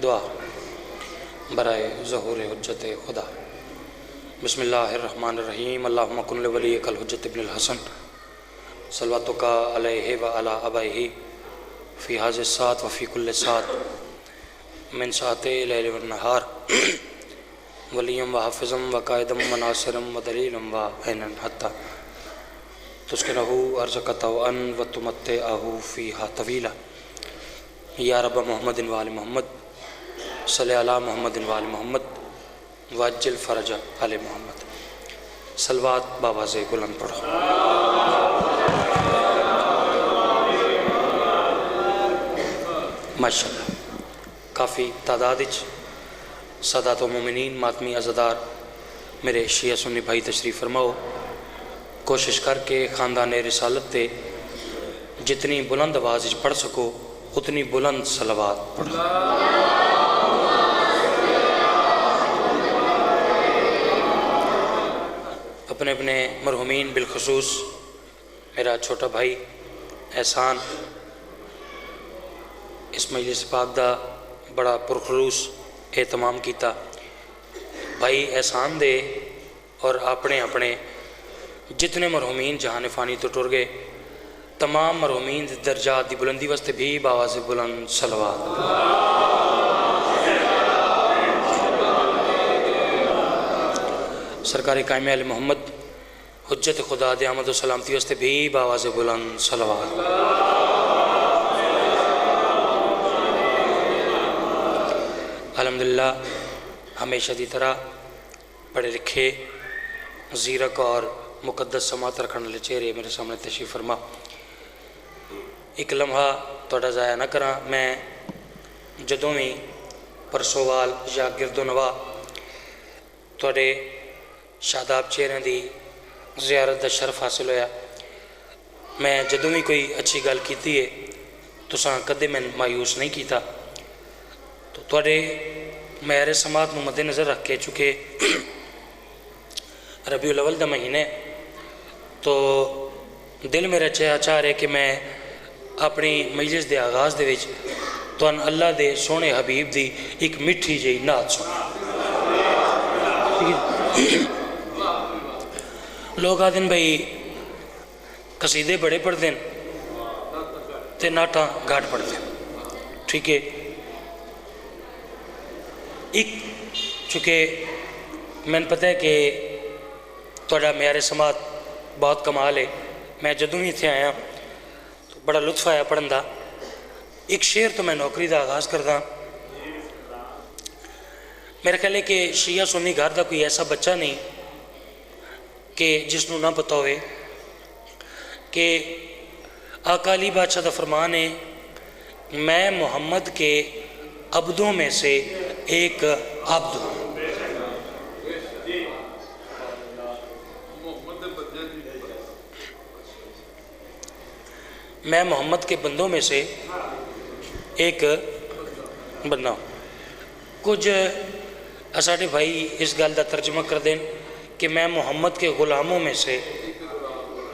दुआ बराए ज़हूर हुज्जत खुदा। बिस्मिल्लाहिर्रहमानिर्रहीम। अल्लाहुम्मा कुन लिवलिय्यिकल हुज्जत इब्नुल हसन सल्लल्लाहुका अलैहि व अला अबैहि फ़ी हाज़िहि सात व फ़ी कुल्लि सात मिन साअति लैल व नहार वलिय्यम व हाफ़िज़म व कायदम व नासिरम व दलीलम व ऐनन हत्ता तुस्किनहु अर्ज़क़तन व तुमत्तिअहु फ़ीहा तवीला। या रब मोहम्मदिन व आलि मोहम्मद सल्लि अला मोहम्मदिन व आलि मोहम्मद वअज्जिल फ़रज आले मोहम्मद। सलवात बावाज़े बुलंद पढ़ो। माशाअल्लाह काफ़ी तादाद सादात मोमिनीन मातमी अज़ादार मेरे शिया सुन्नी भाई तशरीफ़ फरमाओ। कोशिश करके ख़ानदान रिसालत ते जितनी बुलंद आवाज़ पढ़ सको उतनी बुलंद सलवात पढ़ो। अपने अपने मरहुमीन बिलखसूस मेरा छोटा भाई एहसान इस मजलिस पाक दा बड़ा पुरखलूस एहतमाम किया। भाई एहसान दे और अपने अपने जितने मरहुमीन जहान फ़ानी तो टुर गए तमाम मरहुमीन दर्जात की बुलंदी वास्ते भी बावाज़ बुलंद सलवात। सरकारी कायम अल मोहम्मद हुज्जत खुदा दे आमद व सलामती वास्ते भी बावाज़ बुलंद सलवात। अल्हम्दुलिल्लाह हमेशा की तरह पढ़े लिखे ज़ीरक और मुकद्दस समात रखने वाले चेहरे मेरे सामने तशरीफ़ फरमा। एक लम्हा थोड़ा ज़ाया ना करा। मैं जदों भी परसोवाल या गिरदो नवा थोड़े शादाब चेहरे की ज़ियारत का शरफ हासिल होया। मैं जदों भी कोई अच्छी गल की है तुसां कदे मैं मायूस नहीं किया। तो थोड़े मेरे समात को मद्देनज़र रख के चूँकि रबीउल अव्वल का महीने तो दिल मेरा चाह रहा कि मैं अपनी मजलिस के आगाज़ दे विच तुहानू अल्लाह दे सोहने हबीब की एक मिठी जी नात सुना। लोग आदन भाई कसीदे बड़े पढ़ते हैं तो नाटा घाट पढ़ते हैं। ठीक है। एक चूँकि मैंने पता है कि थोड़ा मेरे समात बहुत कमाल है। मैं जदों ही इत्थे आया तो बड़ा लुत्फ आया पढ़न का। एक शेर तो मैं नौकरी का आगाज़ करदा। मेरा ख्याल है कि शिया सुन्नी घर का कोई ऐसा बच्चा नहीं कि जिसनों ना पता होए कि आका अली बादशाह का फरमान है मैं मोहम्मद के अब्दों में से एक अब्द हूँ। मैं मोहम्मद के बंदों में से एक बंदा हूँ। कुछ साढ़े भाई इस गल का तर्जमा कर दें कि मैं मोहम्मद के ग़ुलामों में से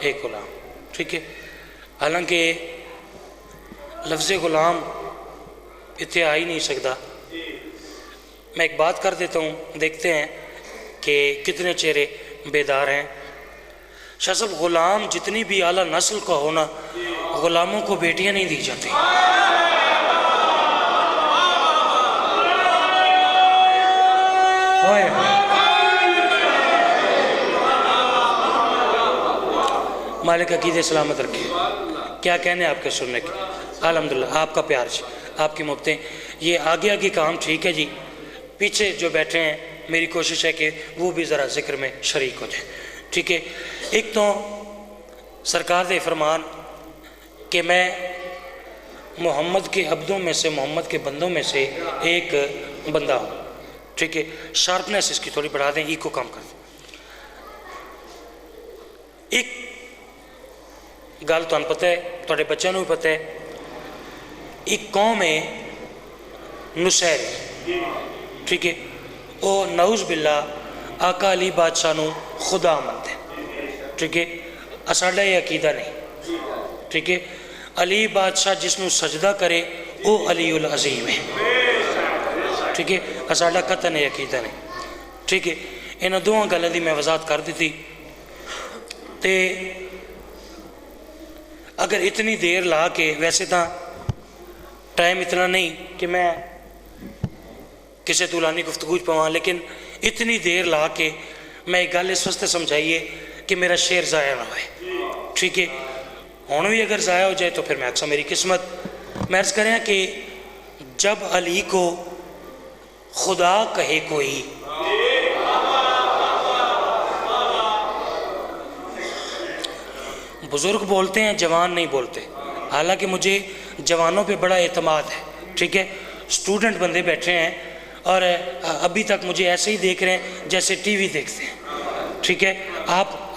एक ग़ुलाम। ठीक है। हालांकि लफ्ज़ ग़ुलाम इतने आ ही नहीं सकता। मैं एक बात कर देता हूँ, देखते हैं कि कितने चेहरे बेदार हैं। शाह साहब ग़ुलाम जितनी भी आला नस्ल का होना ग़ुलामों को बेटियां नहीं दी जाती। मालिक अकीदे सलामत रखे। क्या कहने आपके सुनने के। अल्हम्दुलिल्लाह आपका प्यार जी, आपकी मुफ्तें। ये आगे आगे काम ठीक है जी। पीछे जो बैठे हैं मेरी कोशिश है कि वो भी ज़रा जिक्र में शरीक हो जाए। ठीक है। एक तो सरकार दे फरमान कि मैं मोहम्मद के अब्दों में से मोहम्मद के बंदों में से एक बंदा हूँ। ठीक है। शार्पनेस इसकी थोड़ी बढ़ा दें, ई को कम कर दें। एक गल तुहानू पता है, तुहाडे बच्चों को भी पता है, एक कौम है नुसैरी। ठीक है। वो नऊज़ बिल्ला आका अली बादशाह नू खुदा मनते। ठीक है। साडा ये अकीदा नहीं। ठीक है। अली बादशाह जिसनों सजदा करे वो अली उल अजीम है। ठीक है, साडा कतन है अकीदा नहीं, ठीक है। इन्होंने दोवां गल्लां दी मैं वजाहत कर दी। तो अगर इतनी देर ला के, वैसे तो टाइम इतना नहीं कि मैं किसी तुलानी गुफ्तगू पवां, लेकिन इतनी देर ला के मैं एक गल इस वास्ते समझाइए कि मेरा शेर ज़ाया ना होए, ठीक है। हुण भी अगर ज़ाया हो जाए तो फिर मैं अक्सर मेरी किस्मत। मैं अर्ज़ करें कि जब अली को खुदा कहे कोई, बुज़ुर्ग बोलते हैं, जवान नहीं बोलते। हालांकि मुझे जवानों पे बड़ा एतमाद है, ठीक है। स्टूडेंट बंदे बैठे हैं और अभी तक मुझे ऐसे ही देख रहे हैं जैसे टीवी देखते हैं, ठीक है।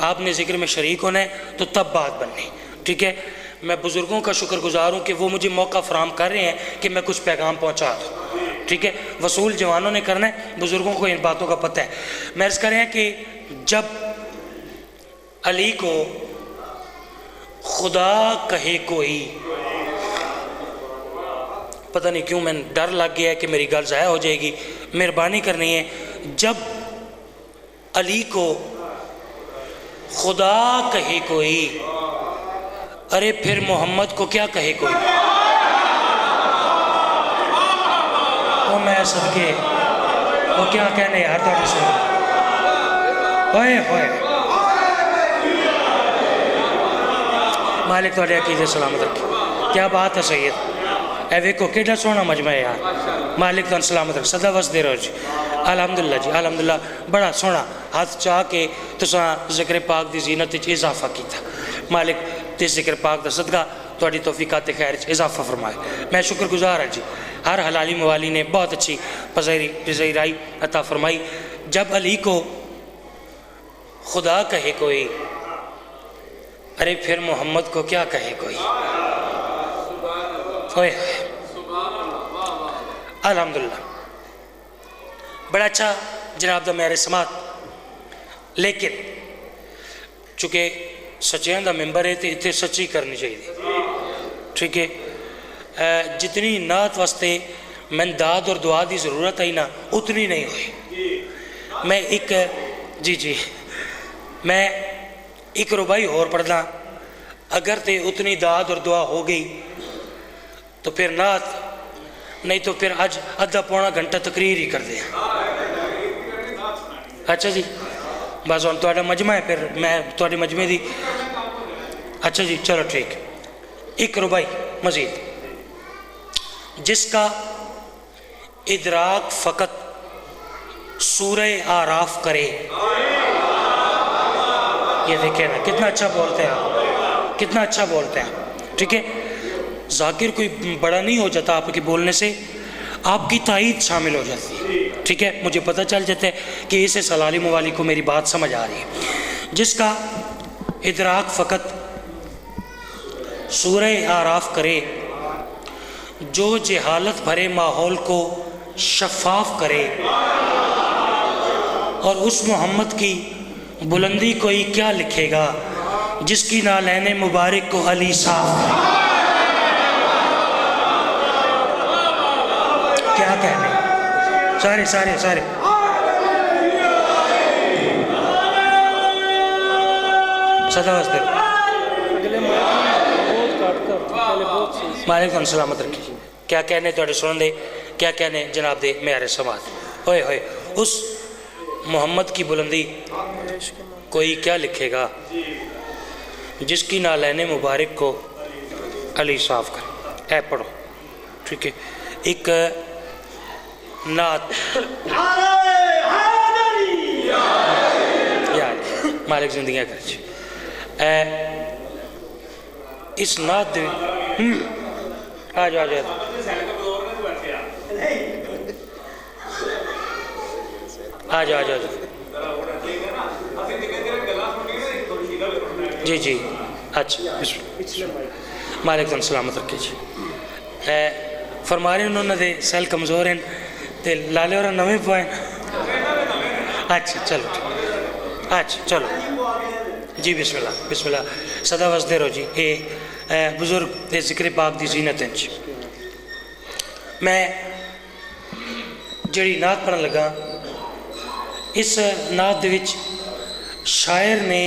आपने जिक्र में शरीक होना है तो तब बात बननी, ठीक है। मैं बुज़ुर्गों का शुक्रगुजार हूँ कि वो मुझे मौका फराहम कर रहे हैं कि मैं कुछ पैगाम पहुँचा दूँ, ठीक है। वसूल जवानों ने करना है, बुज़ुर्गों को इन बातों का पता है। मैं अर्ज़ करें कि जब अली को खुदा कहे कोई, पता नहीं क्यों मैंने डर लग गया है कि मेरी गल ज़ाया हो जाएगी, मेहरबानी करनी है। जब अली को खुदा कहे कोई, अरे फिर मोहम्मद को क्या कहे कोई। वो मैं सदके वो क्या कहने यार तो से होए होए। मालिक थोड़े अकीदे सलामत रखे। क्या बात है सैयद, ए वेखो केड़ा सोहना मजमा है यार। मालिक तुम सलामत रखे, सदा वसदे रहो जी। अल्हम्दुलिल्लाह जी, अल्हम्दुलिल्लाह। बड़ा सोहना हाथ चाह के तुसां ज़िक्र पाक की जीनत च इजाफा किया। मालिक ते ज़िक्र पाक का सदका थोड़ी तौफीकात खैर च इजाफा फरमाए। मैं शुक्रगुजार है जी। हर हलाली मवाली ने बहुत अच्छी पज़ीराई अता फरमाई। जब अली को खुदा कहे कोई, अरे फिर मोहम्मद को क्या कहे कोई। ओए अल्हम्दुलिल्लाह, बड़ा अच्छा जनाब दा मेरे समात। लेकिन चूँकि सच्चियां दा मैंबर है तो इतने सच्ची करनी चाहिए, ठीक है। जितनी नात वास्ते मैं दाद और दुआ की ज़रूरत आई ना, उतनी नहीं हुई। मैं एक जी मैं एक रुबाई होर पढ़दा, अगर तो उतनी दाद और दुआ हो गई तो फिर नात, नहीं तो फिर अज अद्धा पौना घंटा तकरीर ही कर दे। अच्छा जी, बस हम थोड़ा मजमा है, फिर मैं थोड़े मजमे दी। अच्छा जी चलो ठीक। एक रुबाई मजीद, जिसका इदराक फ़कत सूरह आराफ करे। ये देखें ना कितना अच्छा बोलते हैं आप, कितना अच्छा बोलते हैं, ठीक है। जाकिर कोई बड़ा नहीं हो जाता आपके बोलने से, आपकी तायीद शामिल हो जाती है, ठीक है। मुझे पता चल जाता है कि इसे सलाली मवाली को मेरी बात समझ आ रही है। जिसका इदराक फ़कत सूरह आराफ करे, जो जहालत भरे माहौल को शफाफ करे, और उस मोहम्मद की बुलंदी कोई क्या लिखेगा जिसकी नालैन मुबारक को अली साफ करे। क्या कहने सारे सारे सारे सदा वस्ते। मालिक सलामत रखी। क्या कहने थोड़े सुन दे, क्या कहने जनाब दे मेरे समाज। होए होए, उस मोहम्मद की बुलंदी कोई क्या लिखेगा जिसकी नालैन मुबारक को अली साफ करे। ऐ पढ़ो, ठीक है। एक नात यार मालिक जिंदगी कर, इस नात आ जाओ आ जाओ आ जाओ जी जी। अच्छा मालिक तुम सलामत रखे जी। फरमा रहे उन्होंने दे सैल कमज़ोर हैं तो लाले और नवे पाए। अच्छा चलो, अच्छा चलो जी, बिस्मिल्लाह बिस्मिल्लाह। सदा वसदे रहो जी। ये बुजुर्ग के जिक्र पाक की जीनत। मैं जिहड़ी नात पढ़न लगा, इस नात दे विच शायर ने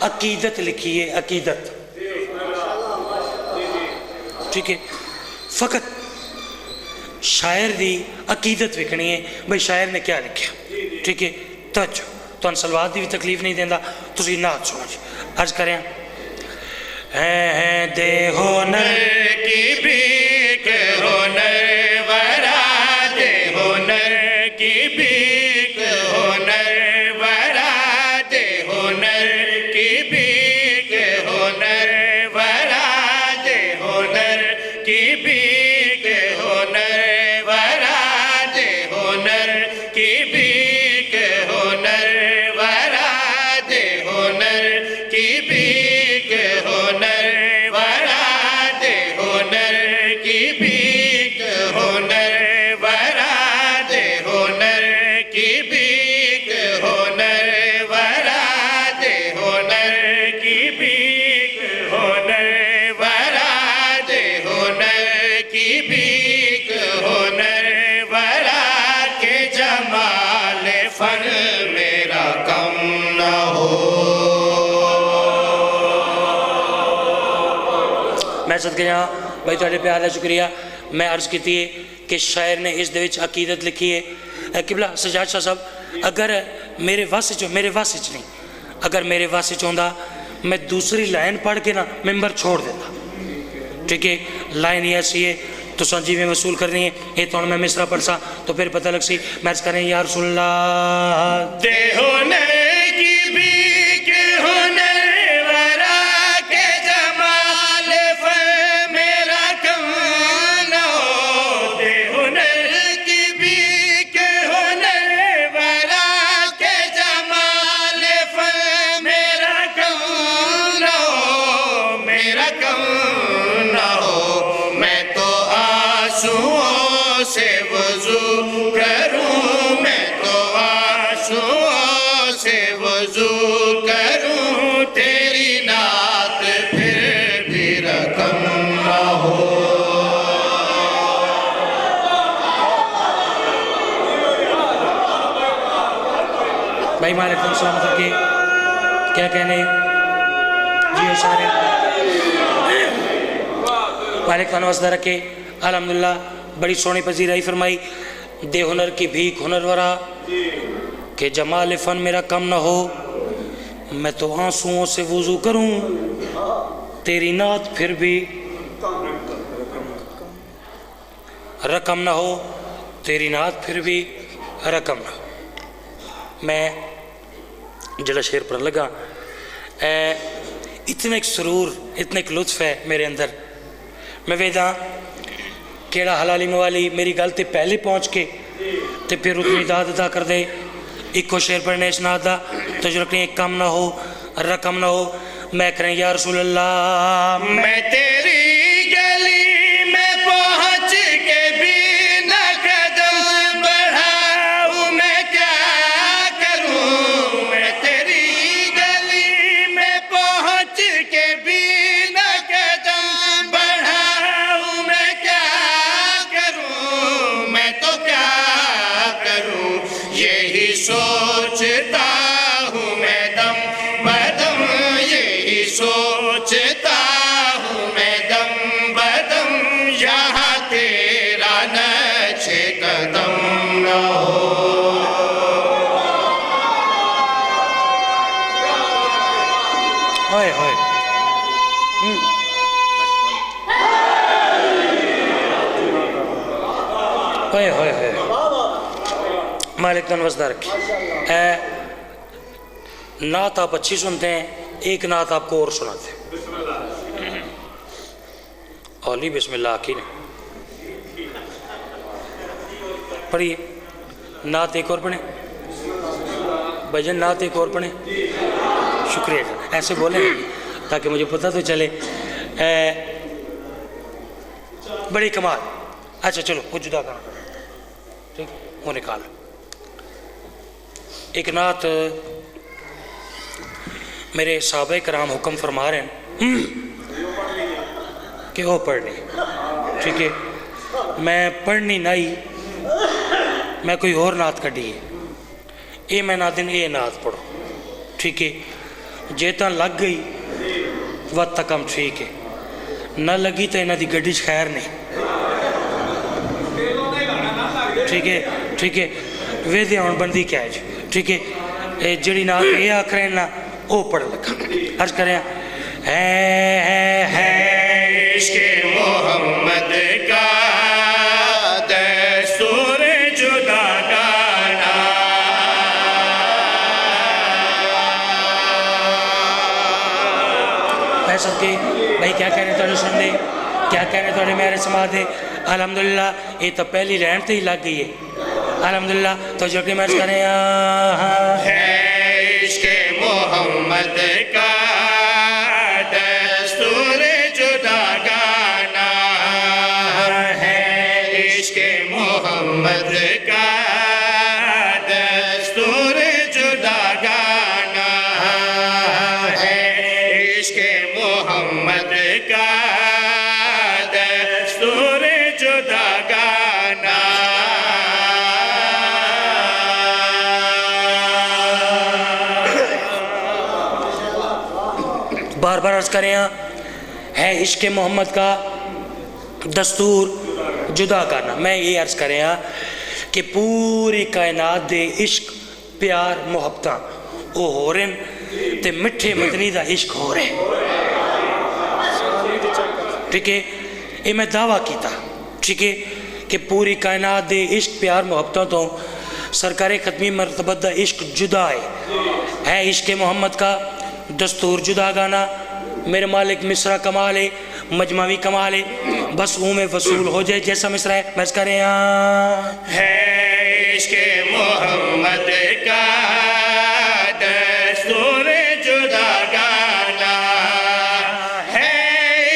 अकीदत लिखी है, अकीदत, ठीक है। फ़कत शायर दी अकीदत विकनी है, भाई शायर ने क्या लिखा, ठीक है। तवज्जो, तुहानू सलवात दी भी तकलीफ नहीं देंदा, तुसीं नात सुनो जी। अर्ज करें, है दे हुनर की भीख हुनर वरा दे, हुनर की भीख हुनर वरा दे, हुनर की भीख हुनर वरा दे, हुनर की भीख हुनर वरा दे, हुनर की भीख हुनर वरा दे, हुनर की भीख हुनर वरा दे, हुनर की भीख हुनर वरा दे, हुनर की भीख हुनर वरा दे, हुनर की भीख हुनर वरा दे, हुनर की भीख हुनर वरा के जमाल फन मेरा कम न हो। मैं सदके जावां भाई, तुहाडे प्यार का शुक्रिया। मैं अर्ज़ की है कि शायर ने इस दे विच अकीदत लिखी है। किबला सजाद शाह साहब, अगर मेरे वस च, मेरे वस च नहीं, अगर मेरे वस च होंदा मैं दूसरी लाइन पढ़ के ना मिंबर छोड़ देता, ठीक है। लाइन ही ऐसी है, तो जी में वसूल करनी है, ये तो मैं मिसरा पढ़सा तो फिर पता लग सी। मैं करें यार सुल्ला दे हुनर की भीख हुनर वरा के जमाल फन मेरा कम न हो। दे हुनर की भीख हुनर वरा के जमाल फन मेरा कम न हो, मेरा कम न हो। मैं तो आंसुओं से वज़ू करूं, मैं तो आंसुओं से वज़ू करूं, तेरी नात फिर भी रकम न हो। भाई मालेकुम सलाम करके क्या कहने जी इशारे वाले खान वसदा रखे। अल्हम्दुलिल्लाह बड़ी सोहनी पजीराई फरमाई। दे हुनर की भीख हुनर वरा के जमाल फन मेरा कम न हो, मैं तो आंसुओं से वुजू करूं, तेरी नात फिर भी रकम न हो, तेरी नात फिर भी रकम न हो। मैं जड़ा शेर पर लगा, इतना एक सुरूर, इतना एक लुत्फ है मेरे अंदर। मैं वेदा केड़ा हलाली मवाली मेरी गल ते पहले पहुँच के ते फिर उतनी दाद अदा कर दे। इको शेर पढ़ने इस नाद दा तो जो रखने कम ना हो, रकम ना हो। मैं करें या रसूल अल्लाह, मैं तेरी गली में पहुँच के भी न कदम बढ़ाऊं, मैं क्या करूं। मैं तेरी गली में पहुँच के भी न कदम बढ़ाऊं, मैं क्या करूं, मैं तो क्या करूं। यही सोचता हूँ मैं दम बदम, यही सोचता हूँ मैं दम बदम, यहाँ तेरा नक्शे कदम न हो। होए होए होए होए होए मालिक तन वसदा रखे। नात आप अच्छी सुनते हैं, एक नात आपको और सुनाते हैं। औली बिस्मिल्लाह की ने पढ़िए, नात एक और पढ़े भजन, नात एक और पढ़े। शुक्रिया, ऐसे बोले ताकि मुझे पता तो चले। बड़ी कमाल। अच्छा चलो वो जुदा करना, ठीक वो निकाल। एक नात मेरे साहबे कराम हुक्म फरमा रहे हैं कि वो पढ़नी, ठीक है। मैं पढ़नी नहीं मैं कोई और नात कढ़ी है, ये मैं ना दिन ये नात पढ़ो, ठीक है। जे तो लग गई वत तक काम ठीक है, न लगी तो इन्हों की गड्डी खैर नहीं, ठीक है, ठीक है। वेदे आउन बनती क्या जी, ठीक है। जी नात ये आख रहे ना वो पढ़ लगा, अर्ज करें है इश्क़े मोहम्मद का दस्तूर जुदा गाना। मैं सबके भाई क्या कहने थोड़े सुन दे, क्या कहने थोड़े मेरे समाज दे। अलहमदुलिल्लाह ये तो पहली रहन तो ही लग गई है, अलहमदुलिल्लाह। तो जो कि मर्ज करें है इश्क़े मोहम्मद का दस्तूर जुदा गाना, है इश्क़े मोहम्मद का दस्तूर जुदा गाना, है इश्क़े मोहम्मद का दस्तूर जुदा गाना। बार बार अर्ज करें है इश्क़ मोहम्मद का दस्तूर जुदा करना। मैं ये अर्ज करें कि पूरी कायनात दे इश्क प्यार मुहब्बत वो हो रहे ते मिठे मदनी का इश्क हो रहे, ठीक है। ये मैं दावा किया, ठीक है, कि पूरी कायनात दे इश्क प्यार मुहब्बतों तो सरकार खत्मी मरतबत दा इश्क जुदा है इश्क़ मोहम्मद का दस्तूर जुदा गाना। मेरे मालिक मिसरा कमाल है, मजमावी कमाल है, बस में वसूल हो जाए जैसा मिसरा है। बस करें है इश्क़े मोहम्मद का दस्तूर जुदा गाना, है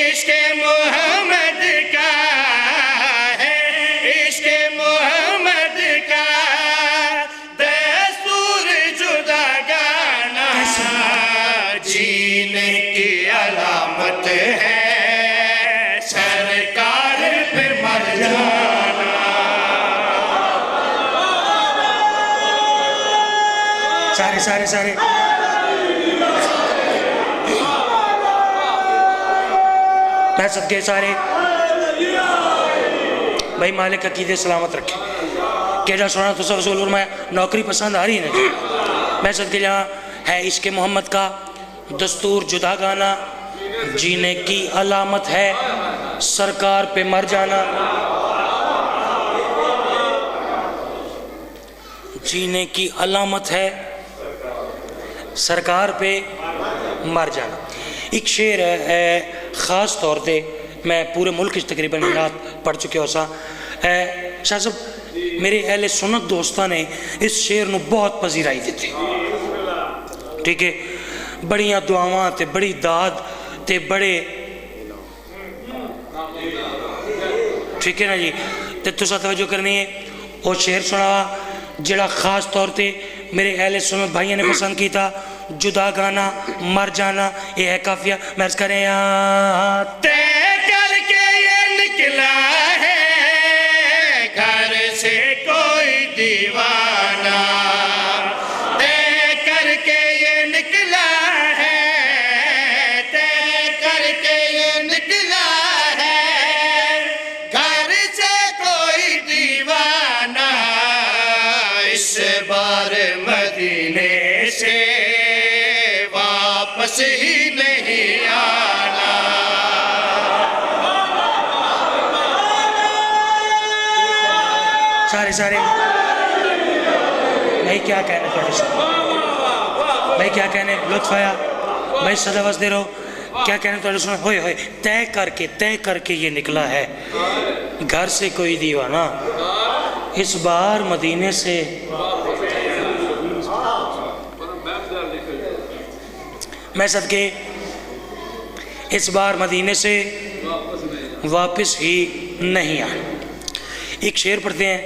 इश्क़े मोहम्मद का, है इश्क़े मोहम्मद का दस्तूर जुदा गाना। जीने की अलामत है सरकार पे मर जाना। सारे सारे सारे मैं सबके सारे भाई मालिक अकीदे सलामत रखे। केड़ा सोना तो सब वसूल फरमाया, नौकरी पसंद आ रही है। मैं सबके यहाँ है इश्क़ मोहम्मद का दस्तूर जुदा गाना, जीने की अलामत है सरकार पे मर जाना, जीने की अलामत है सरकार पे मर जाना। एक शेर है ख़ास तौर पे मैं पूरे मुल्क तकरीबन रात पढ़ चुके हो सा शाह साहब मेरे अहले सुन्नत दोस्तों ने इस शेर को बहुत पजीराई दी, ठीक है। बड़ियां दुआवां ते बड़ी दाद ते बड़े, ठीक है ना जी। तो तुसा तवज्जो करनी है वो शेर सुना जड़ा खास तौर पे मेरे अहले सुन्नत भाइयों ने पसंद किया, जुदा गाना मर जाना। ये है काफिया। मैं करें तय करके ये निकला है घर से कोई दीवाना, तय करके ये निकला है, तय करके ये निकला है घर से कोई दीवाना। इस बार मदीने से वापस ही नहीं आना। सारे सारे भाई क्या कहने थोड़े से भाई क्या कहने लुत्फ आया भाई सदा बस दे रहो। क्या कहने थोड़े सुना होए होए तय करके ये निकला है घर से कोई दीवाना, इस बार मदीने से मैं सबके इस बार मदीने से वापस ही नहीं आए। एक शेर पढ़ते हैं,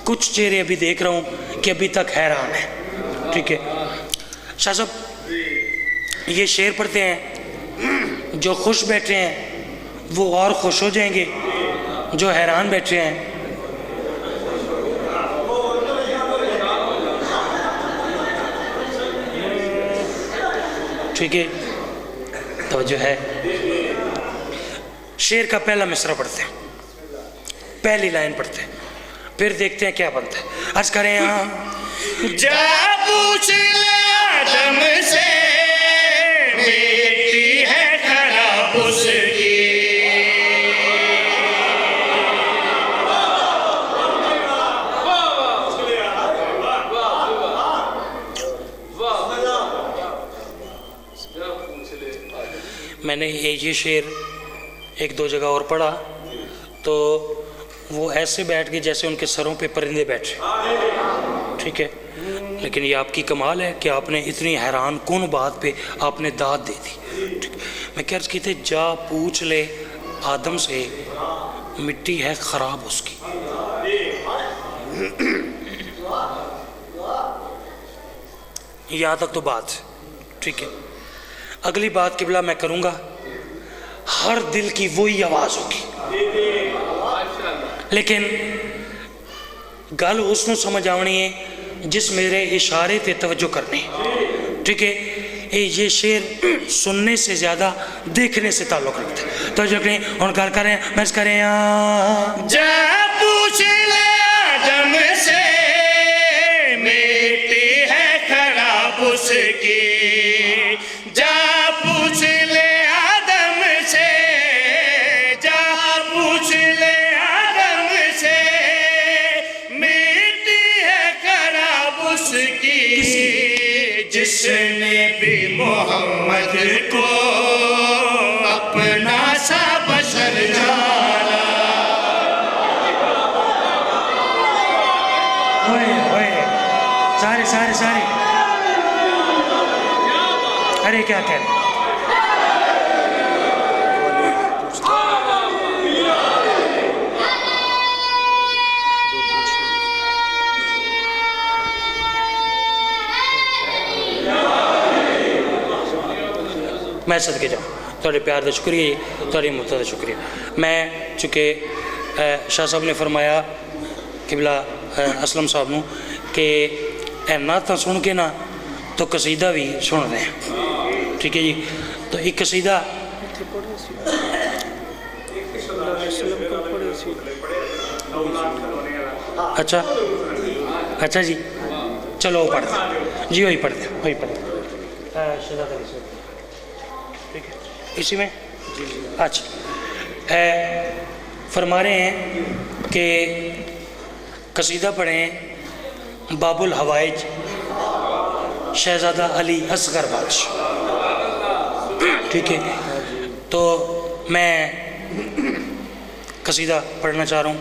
कुछ चेहरे अभी देख रहा हूँ कि अभी तक हैरान है, ठीक है। शाह साहब ये शेर पढ़ते हैं, जो खुश बैठे हैं वो और खुश हो जाएंगे, जो हैरान बैठे हैं ठीक है, तवज्जो है। शेर का पहला मिसरा पढ़ते हैं, पहली लाइन पढ़ते हैं, फिर देखते हैं क्या बनता है। अर्ज करें यहाँ, जा पूछ ले आदम से, मिट्टी है खराब उसकी। मैंने ये शेर एक दो जगह और पढ़ा तो वो ऐसे बैठ गए जैसे उनके सरों पे परिंदे बैठे, ठीक है। लेकिन ये आपकी कमाल है कि आपने इतनी हैरान कौन बात पे आपने दाद दे दी, ठीक। मैं क्या अर्ज की थी, जा पूछ ले आदम से, मिट्टी है ख़राब उसकी। यहाँ तक तो बात, ठीक है। अगली बात किबला मैं करूँगा, हर दिल की वही आवाज़ होगी, लेकिन गल उसनों समझ आवनी है जिस मेरे इशारे ते तवज्जो करनी, ठीक है। ये शेर सुनने से ज़्यादा देखने से ताल्लुक़ रखता है। तो जो और गल करें मैं करें, जा पूछ ले आदम से, मिट्टी है खराब उसकी। जा पूछ ले आदम से, जा पूछ ले आदम से, मिट्टी है खराब उसकी। जिसने भी मोहम्मद को अपना सा बशर जाना। सारे सारे सारे, अरे क्या कह रहे, मैं सदके जाऊँ थोड़े प्यार का शुक्रिया जी, थोड़ी मुहब्बत का शुक्रिया। मैं चूँकि शाह साहब ने फरमाया किबला असलम साहब नूं कि नाता सुन के ना तो कसीदा भी सुन रहे हैं, ठीक है जी। तो एक कसीदा अच्छा अच्छा जी, चलो वो पढ़ते जी, वही पढ़ते वही पढ़ते, ठीक है इसी में। अच्छा फरमा रहे हैं कि कसीदा पढ़ें बाबुल हवाइज शहज़ादा अली असगर बादशाह, ठीक है। तो मैं कसीदा पढ़ना चाह रहा हूँ।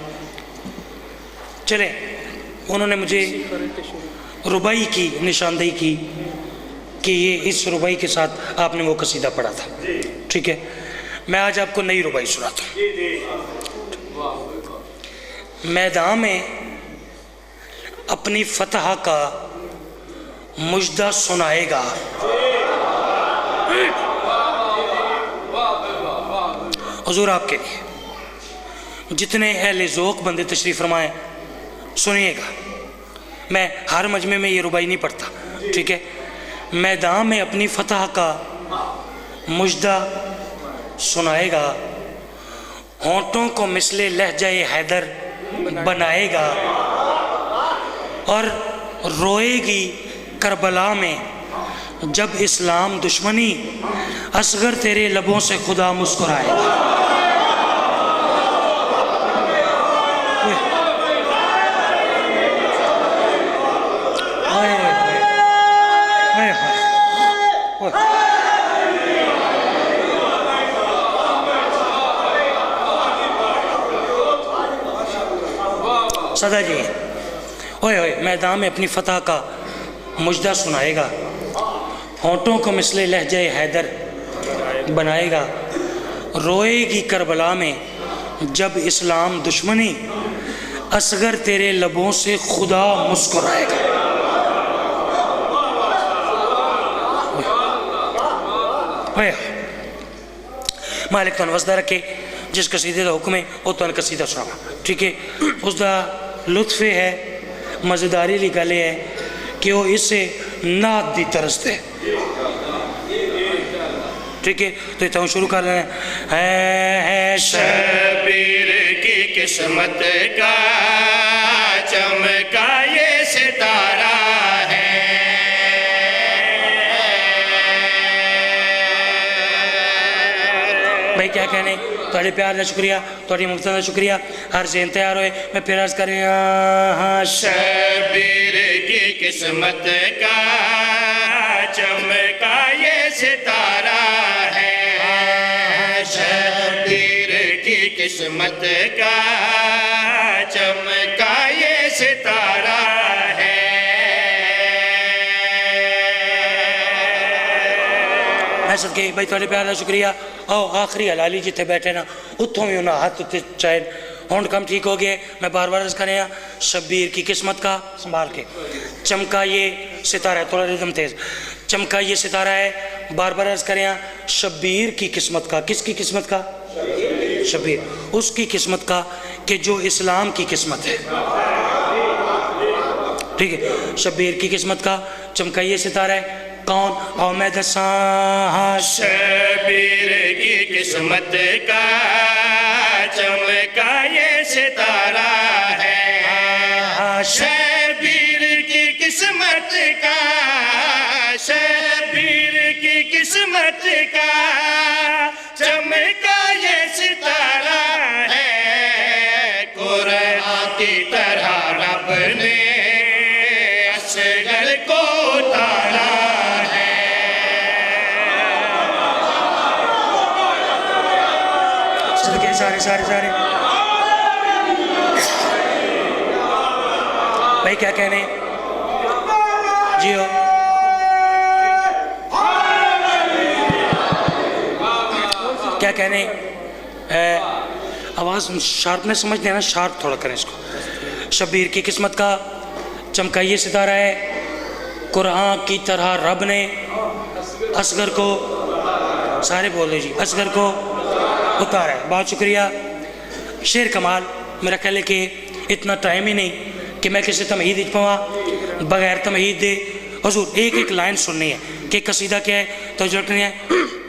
चले, उन्होंने मुझे रुबाई की निशानदेही की कि ये इस रुबाई के साथ आपने वो कसीदा पढ़ा था, ठीक है। मैं आज आपको नई रुबाई सुनाता हूँ। मैदान में अपनी फतह का मुजदा सुनाएगा, हुजूर आपके लिए जितने अहले ज़ौक़ बंदे तशरीफ़ फरमाएं सुनिएगा। मैं हर मजमे में ये रुबाई नहीं पढ़ता, ठीक है। मैदान में अपनी फतह का मुजदा सुनाएगा, होंठों को मिसले लहजाए हैदर बनाएगा, और रोएगी करबला में जब इस्लाम दुश्मनी, असगर तेरे लबों से खुदा मुस्कुराएगा। सदा जी ओए ओए, मैदान में अपनी फतह का मुजदा सुनाएगा, होंठों को मिसले लहजे हैदर बनाएगा, रोएगी करबला में जब इस्लाम दुश्मनी, असगर तेरे लबों से खुदा मुस्कुराएगा। मालिक तुहानू वसदा रखे, जिस कसीदे का हुक्म है वो तुहानू कसीदा सुनावा, ठीक है। उसका लुत्फ है, मज़ेदारी वाली गल है कि वो इसे नात दी तरस दे, ठीक है, तो इतना शुरू कर रहे हैं। शबीर की किस्मत का चमका ये सितारा है। भाई क्या कहने, थोड़े प्यार का शुक्रिया, थोड़ी मुफ्त का शुक्रिया। हर जेन तैयार होए, मैं फिर अर्ज करें। शबीर की किस्मत का चमका ये सितारा है। शबीर की किस्मत का चमका ये सितारा है। ऐसा के भाई थोड़े प्यार का शुक्रिया। आओ आखिरी हलाली जिथे बैठे ना उतों भी उन्हें हाथ उत्ते चैन होंड कम ठीक हो गए। मैं बार बार अर्ज करें, शब्बीर की किस्मत का संभाल के चमका ये सितारा है, थोड़ा रिदम तेज, चमका ये सितारा है। बार बार अर्ज करें, शब्बीर की किस्मत का, किसकी किस्मत का? शब्बीर, उसकी किस्मत का कि जो इस्लाम की किस्मत है। ठीक है, शब्बीर की किस्मत का चमका ये सितारा है। कौन? और मैं दसा। शबीर की किस्मत का चमका ये सितारा है। शबीर की किस्मत का, शबीर की किस्मत का चमका ये सितारा है। कुरान की तरह रब ने असगर को उतारा। सारे सारे सारे भाई क्या कहने जियो। क्या कहने, आवाज़ शार्प में समझते हैं ना, शार्प थोड़ा करें इसको। शब्बीर की किस्मत का चमका ये सितारा है। कुरान की तरह रब ने असगर को, सारे बोले जी, असगर को उतारा है। बहुत शुक्रिया। शेर कमाल, मेरा ख्याल है कि इतना टाइम ही नहीं कि मैं किसी तमहीद इच पावा बगैर तमहीद दे। हुजूर एक एक लाइन सुननी है कि कसीदा क्या है, तो जटनी है।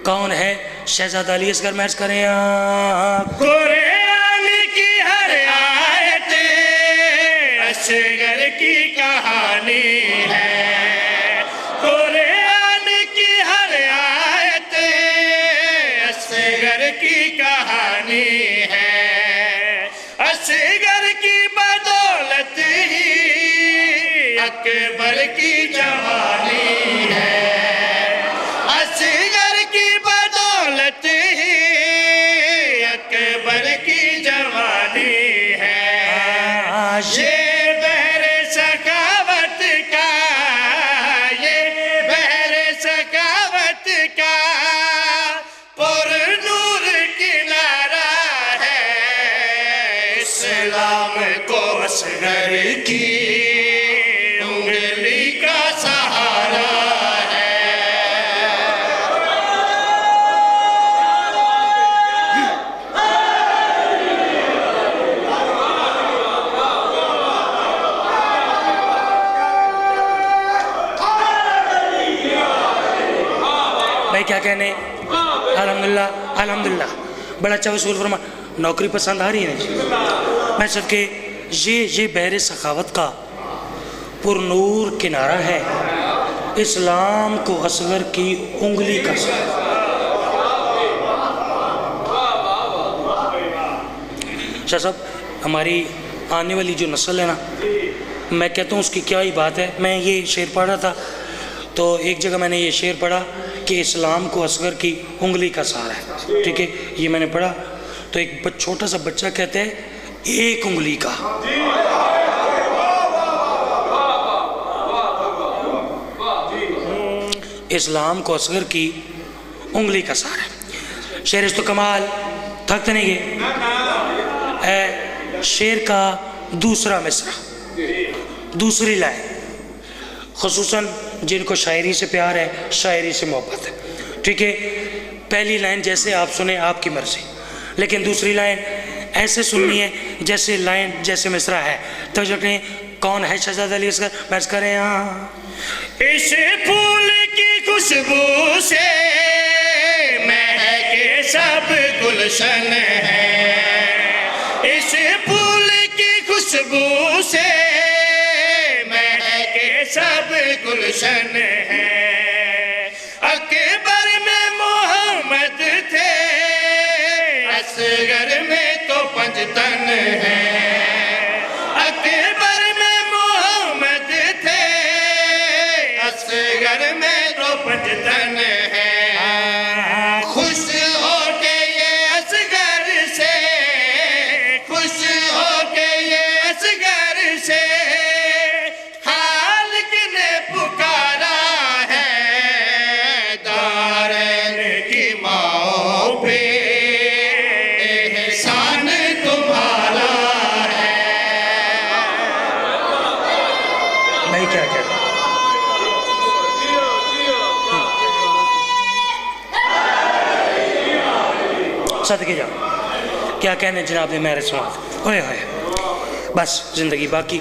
कौन है शहजादा अली असगर? मैच करें। कुरान की हर आयत असगर की कहानी है। कुरान की हर आयत असगर की कहानी है। असगर की बदौलत ही अकबर की जवानी है। असगर की बदौलत ही अकबर की जवानी है। ये बहर सखावत का, ये बहर सखावत का पुरनूर किनारा है। इस्लाम को असगर की उंगली का सहारा है। भाई क्या कहने, अल्हम्दुलिल्लाह अल्हम्दुलिल्लाह, बड़ा अच्छा वसूल फरमा। नौकरी पसंद आ रही है जी। मैं सबके ये बहरे सखावत का पुरनूर किनारा है। इस्लाम को असगर की उंगली का सहारा। शाह साहब, हमारी आने वाली जो नस्ल है ना, मैं कहता हूँ उसकी क्या ही बात है। मैं ये शेर पढ़ रहा था तो एक जगह मैंने ये शेर पढ़ा कि इस्लाम को असगर की उंगली का सहारा है। ठीक है, ये मैंने पढ़ा तो एक छोटा सा बच्चा कहता है एक उंगली का। इस्लाम को असगर की उंगली का सहारा है। शेर इस तो कमाल, थकते नहीं गए। शेर का दूसरा मिसरा, दूसरी लाइन, खुसूसन जिनको शायरी से प्यार है, शायरी से मोहब्बत है। ठीक है, पहली लाइन जैसे आप सुने आपकी मर्जी, लेकिन दूसरी लाइन ऐसे सुननी है जैसे लाइन जैसे मिसरा है। तो जो कौन है शहजादा अली असगर? मैच करें। इस फूल की खुशबू से सब गुलशन है। इस फूल की खुशबू से महके सब गुलशन है। अकबर में मोहम्मद थे, असगर में तो पंजतन है। अकबर में मोहम्मद थे, असगर में तो पंजतन है। खुश हो के ये असगर से, खुश हो के ये असगर से खालिक ने पुकारा है। दारैन की माओ पे एहसान तुम्हारा है। मैं क्या कहता सदके जाओ, क्या कहने जनाब ने मेरे समाज। ओए होए, बस जिंदगी बाकी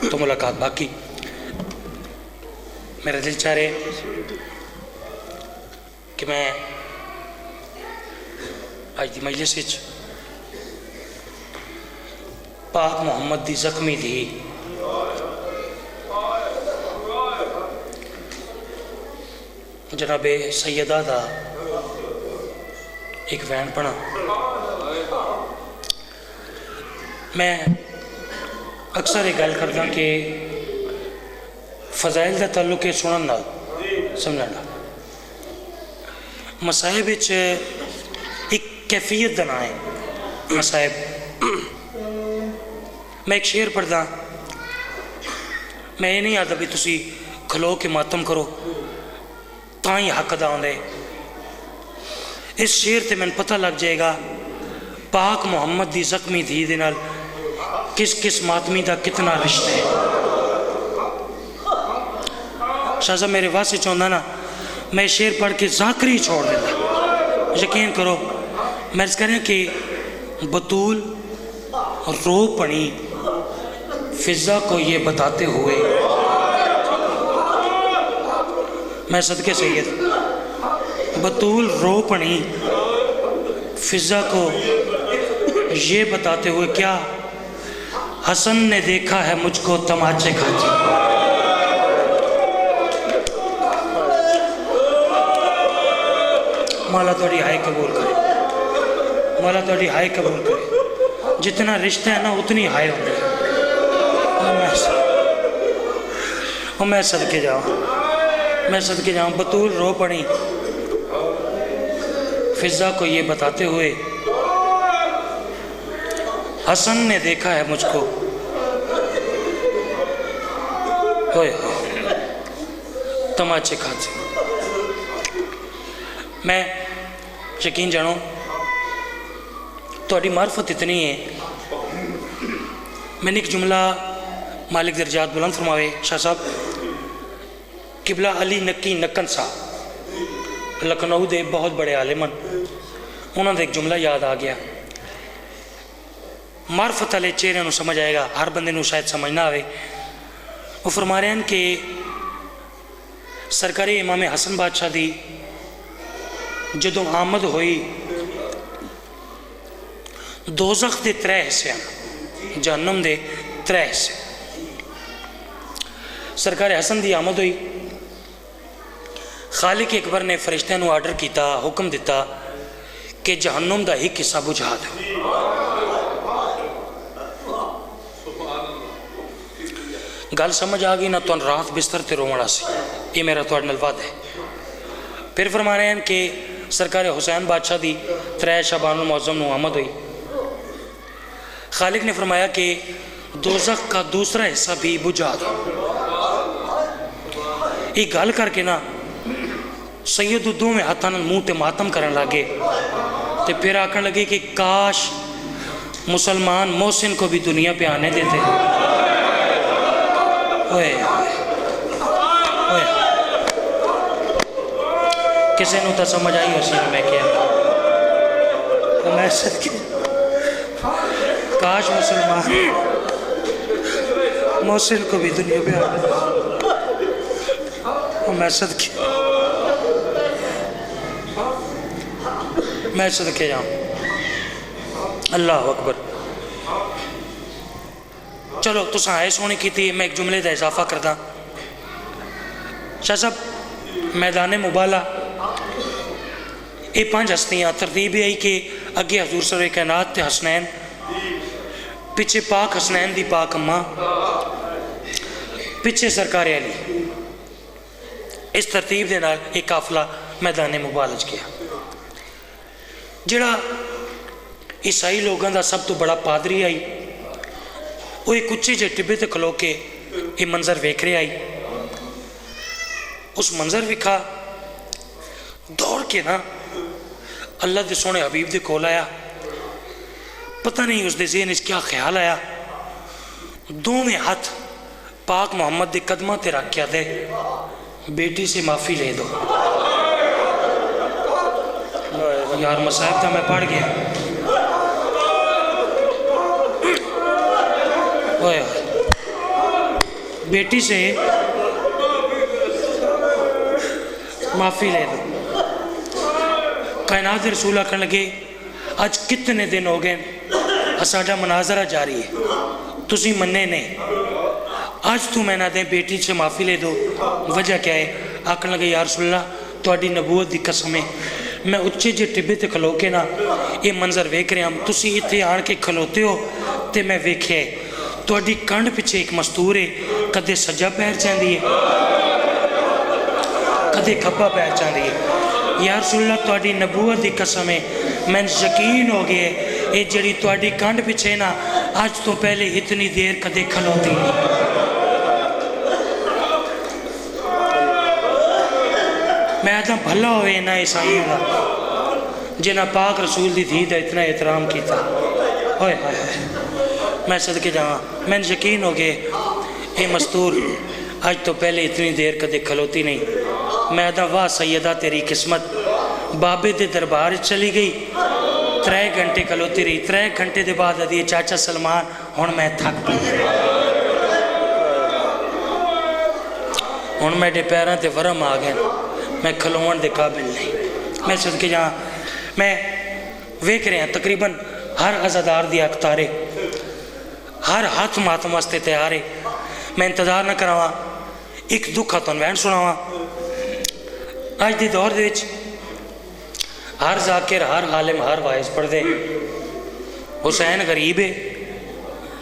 तो मुलाकात बाकी। मेरा दिल चाह रहे कि मैं आज दी मजलिस विच पाक मुहम्मद दी जख्मी दी जनाबे सैयदा दा एक वैन पढ़ा। मैं अक्सर ये गल करदा कि फजाइल का ताल्लुक है सुनन नाल समझण नाल। मसाहिब विच एक कैफियत दा नाम है मसाहिब। मैं एक शेर पढ़दा, मैं ये नहीं आता भी तुसी खलो के मातम करो तां ही हक अदा होंदे। इस शेर से मैंने पता लग जाएगा पाक मुहम्मद दी जख्मी धी दे नाल किस किस मातमी का कितना रिश्ता है। शाहज़ाब मेरे वास्ते चाहता ना, मैं शेर पढ़ के जाकरी छोड़ देता। यकीन करो मैं इस करें कि बतूल रो पड़ी फिजा को ये बताते हुए, मैं सदके सैयद बतूल रो पड़ी फिजा को ये बताते हुए, क्या हसन ने देखा है मुझको तमाचे खाते। मौला थोड़ी हाय कबूल करे, मौला थोड़ी हाय कबूल करे। जितना रिश्ता है ना उतनी हाय होती है। मैं सदके जाऊँ, मैं सदके जाऊँ। बतूल रो पड़ी फिजा को ये बताते हुए, हसन ने देखा है मुझको। होए तमाचे खाते। मैं यकीन जानो थोड़ी मार्फत इतनी है। मैंने एक जुमला मालिक दर्जात बुलंद फरमावे शाह साहब किबला अली नक्की नक्कन साहब लखनऊ दे बहुत बड़े आलिमन, उन्होंने एक जुमला याद आ गया। मार्फत वाले चेहरे को समझ आएगा, हर बंदे को शायद समझ ना आए। वो फरमा रहे हैं कि सरकारी इमाम हसन बादशाह की जदों आमद हुई, दोज़ख के 3 हिस्से हैं, जहन्नम के 3 हिस्से। सरकार हसन की आमद हुई, खालिक अकबर ने फरिश्तों को आर्डर किया, हुक्म दिता कि जहन्नुम का एक हिस्सा बुझा दो। गल समझ आ गई ना? तुम रात बिस्तर ते रोवना सी, ये मेरा तुहाडे नाल वादा है। फिर फरमा रहे हैं कि सरकार हुसैन बादशाह की 3 शबानुल मुअज़्ज़म को आमद हुई। खालिक ने फरमाया कि दोज़ख का दूसरा हिस्सा भी बुझा दो। ये गल करके ना सैयद दोवें हाथों मुँह ते मातम करन लगे, तो फिर आखन लगे कि काश मुसलमान मोहसिन को भी दुनिया पे आने देते। ओए ओए किसी को तो समझ आई हो सी मैं क्या, तो मैं सदके काश मुसलमान मोहसिन को भी दुनिया पे आने देते। मैं सदके मैं सदके जाऊँ। अल्लाह अकबर। चलो तुस आए सोहनी की, मैं एक जुमले का इजाफा करदा। शाह साहब मैदान मुबाला ये 5 हस्तियाँ तरतीब आई कि अगे हजूर सर कायनात ते हसनैन, पिछे पाक हसनैन दी पाक अम्मा, पिछे सरकार अली। इस तरतीब के नाल एक काफिला मैदान मुबाला च गया। जिहड़ा ईसाई लोगों का सब तो बड़ा पादरी आई, वो एक उच्चे जे टिब्बे ते खलो के ये मंजर वेख रहा आई। उस मंजर विखा दौड़ के ना अल्लाह के सोने हबीब के कोल आया। पता नहीं उसके ज़हन में क्या ख्याल आया, दोवें हाथ पाक मोहम्मद के कदमां ते रख के आते, बेटी से माफ़ी ले दो। यार मसाहब का मैं पढ़ गया। ओए बेटी से माफ़ी ले दो। कायनात रसूल आखन लगे, अज कितने दिन हो गए साडा मनाजरा जारी है, तुसी मन्ने नहीं, आज तू मैं ना दे बेटी से माफ़ी ले दो। वजह क्या है? आखन लगे यार रसूलल्लाह तुहाडी नबूवत की कसम है, मैं उच्चे जे टिब्बे ते खलो के ना ये मंजर वेख रहा, तुसी इत्थे आण के खलोते हो तो मैं वेख्या तुहाडी कंड पिछे एक मस्तूर है, कदे सज्जा पैर चाहती है, कदे खब्बा पैर चाहती है। यार रसूलल्लाह तुहाडी नबूवत की कसम है, मैं यकीन हो गया ये जड़ी तुहाडी कंड पिछे ना आज तो पहले इतनी देर कदे खलोती नहीं। मैं आता भला हो ना ईसाइयों का जिन्हें पाक रसूल की धी का इतना एहतराम किया। ओए हाय हाय, मैं सदके जावा, मैं यकीन हो गया ये मस्तूर आज तो पहले इतनी देर कदे खलोती नहीं। मैं आता वाह सैयदा तेरी किस्मत, बाबे के दरबार चली गई, 3 घंटे खलोती रही, 3 घंटे के बाद आदि चाचा सलमान हुण मैं थक गई, हुण मेरे पैरों से वरम आ गए, मैं खलोण के काबिल नहीं। मैं सदके जा, मैं वेख रहा तकरीबन हर अज़ादार दी अखतारे, हर हाथ मातम वास्ते तैयार है। मैं इंतजार न करावा, एक दुख आ तुहानूं वैन सुनावा। अज के दौर दे विच हर जाकिर, हर आलिम, हर वाइज पढ़दे हुसैन गरीब है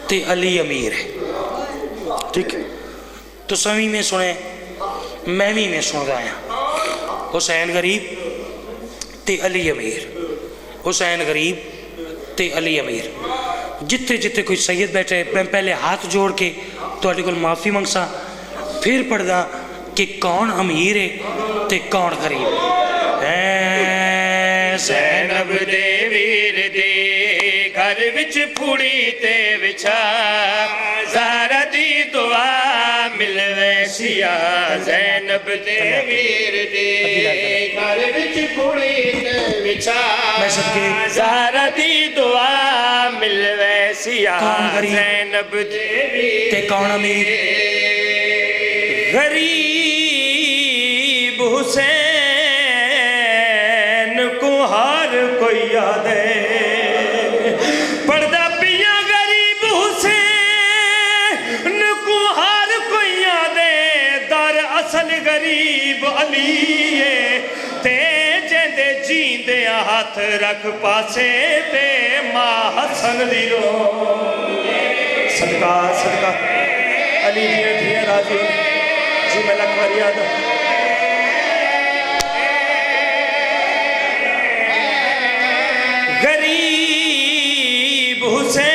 ते अली अमीर है। ठीक है, तो सभी में सुने, मैं भी में सुनता आया, हुसैन गरीब ते अली अमीर, हुसैन गरीब ते अली अमीर। जिथे जिथे कोई सैयद बैठे, मैं पहले हाथ जोड़ के तुहाडे कोल माफ़ी मंगसा, फिर पढ़दा कि कौन अमीर है ते कौन गरीब है। ज़ैनब दे वीर दे घर विच फुड़ी ते विछा, ज़ारा दी दुआ मिलवे सिया। ज़ैनब दे वीर दे घर विच फुड़ी ते विछा, ज़ारा दी दुआ मिलवे सिया। ज़ैनब दे वीर ते कौन अमीर? गरीब हुसैन को हर कोई याद है, पढ़दा पिया गरीब हुसैन को हर कोई याद है। दर असल गरीब अली है, ते जेंदे जींदे हाथ रख पासे ते मां हसन दी रो। सदका सदका अली दिया दिया राजी जी, मैं लख बार याद गरीब हुसैन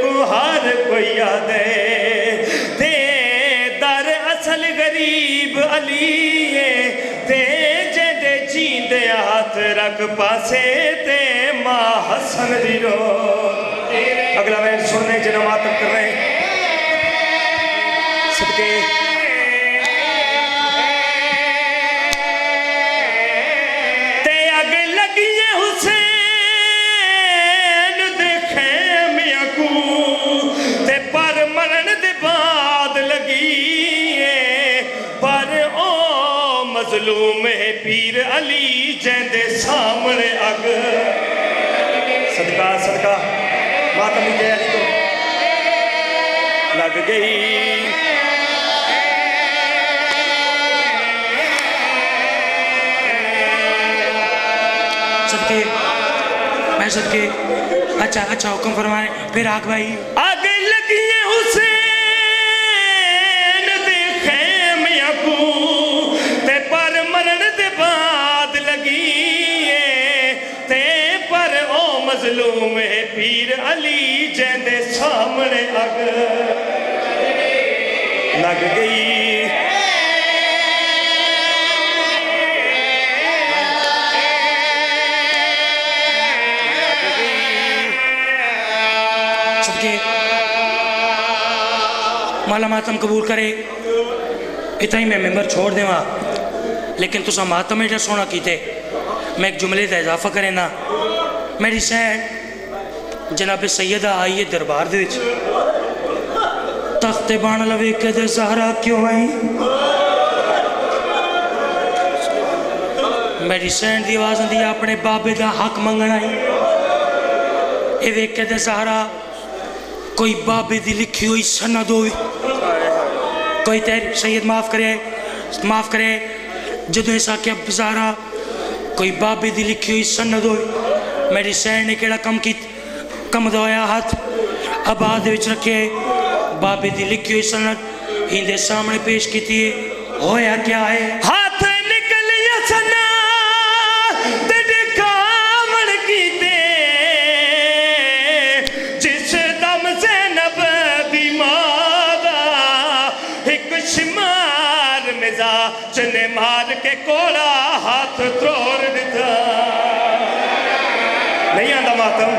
को हर कोई याद है, ते दर असल गरीब अली है, ते जेंदे जींदे हाथ रख पासे ते मां हसन दी रो। अगला मैं सुनने जना मातम कर रहे सदके ते अग लगिए हुसैन देखे मियां को, ते पर मरण दे बाद लगी पर ओ मजलूम मजलूम है पीर अली जैंदे सामने अग सदका सदका मातम की तैयारी तो लग गई सदके मैं सदके अच्छा अच्छा हुक्म फरमाए फिर आग भाई आग लगी है हुसैन दे खैमिया को ते पर मरण दे बाद लगी है ते पर ओ मजलूम है पीर अली जैंदे सामने अग लग गई माला मातम कबूल करे इतना ही मैं मेंबर छोड़ देवा लेकिन तुसा मातम एडा सोना कीते मैं एक जुमले का इजाफा करे ना मेरी सैन जनाब सैयदा आई है दरबार दे विच तख्ते बाण लवे के दे सहारा क्यों आई मेरी सैन की आवाज आती है अपने बाबे का हक मंगना आई ये वेख के दे सहारा कोई बाबे की लिखी हुई सनद हो कोई तेरी सैयद माफ करे जो ऐसा क्या बेचारा कोई बाबे की लिखी हुई सनद हो मेरी सैन ने केड़ा कम दवाया हाथ आबाद रखे बाबे की लिखी हुई सनद इनके सामने पेश की होया क्या है हाथ निकलिया सना तेरे कामण कीते जिस दम ज़ैनब दी मादा एक शिमार मिजाज ने मार के कोड़ा हाथ त्रोड़ दिता नहीं आंदा मातम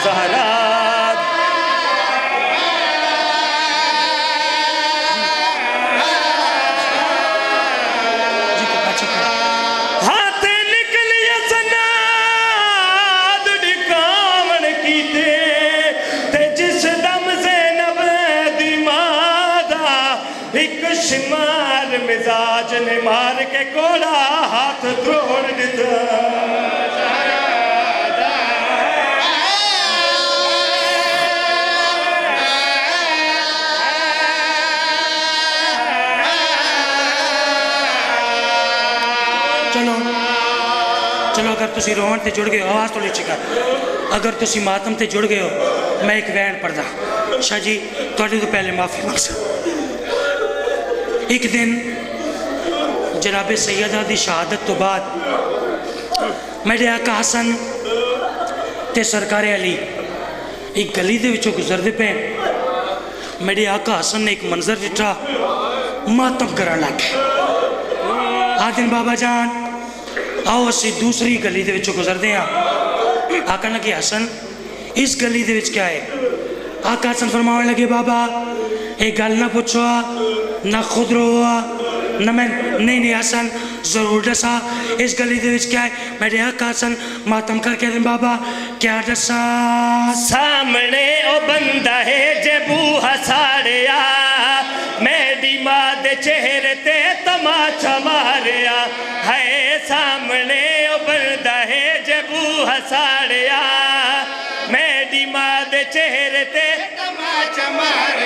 ज़हरा शिमार मिजाज ने मार के कोड़ा हाथ त्रोड़ दिता चलो चलो अगर तुसी रोहन ते जुड़ गए हो आवाज तो नीचे कर अगर तुसी मातम ते जुड़ गए हो मैं एक वैन पढ़दा शाह जी थोड़े तो पहले माफी मांग एक दिन जनाब सैयदा की शहादत तो बाद मेरे आका हसन ते सरकार अली एक गली दे विचों गुजरते पे मेरे आका हसन ने एक मंजर दिखा मातम करन लग गए आदिन बाबा जान आओ असी दूसरी गली दे विचों गुजरते हाँ आखन लगे हसन इस गली दे विच क्या है आका हसन फरमाने लगे बाबा एक गल ना पूछो ना खुद रोआ न मैं नहीं हसन जरूर दसा इस गली दे विच क्या है मेरे आका हसन मातम करके दिन बाबा क्या दसा सामने ओ बंदा है जबू हसाड़िया मेरी माँ दे चेहरे ते तमाचा मारिया है सामने ओ बंदा है जबू हसाड़िया मेरी माँ दे चेहरे ते तमाचा मारिया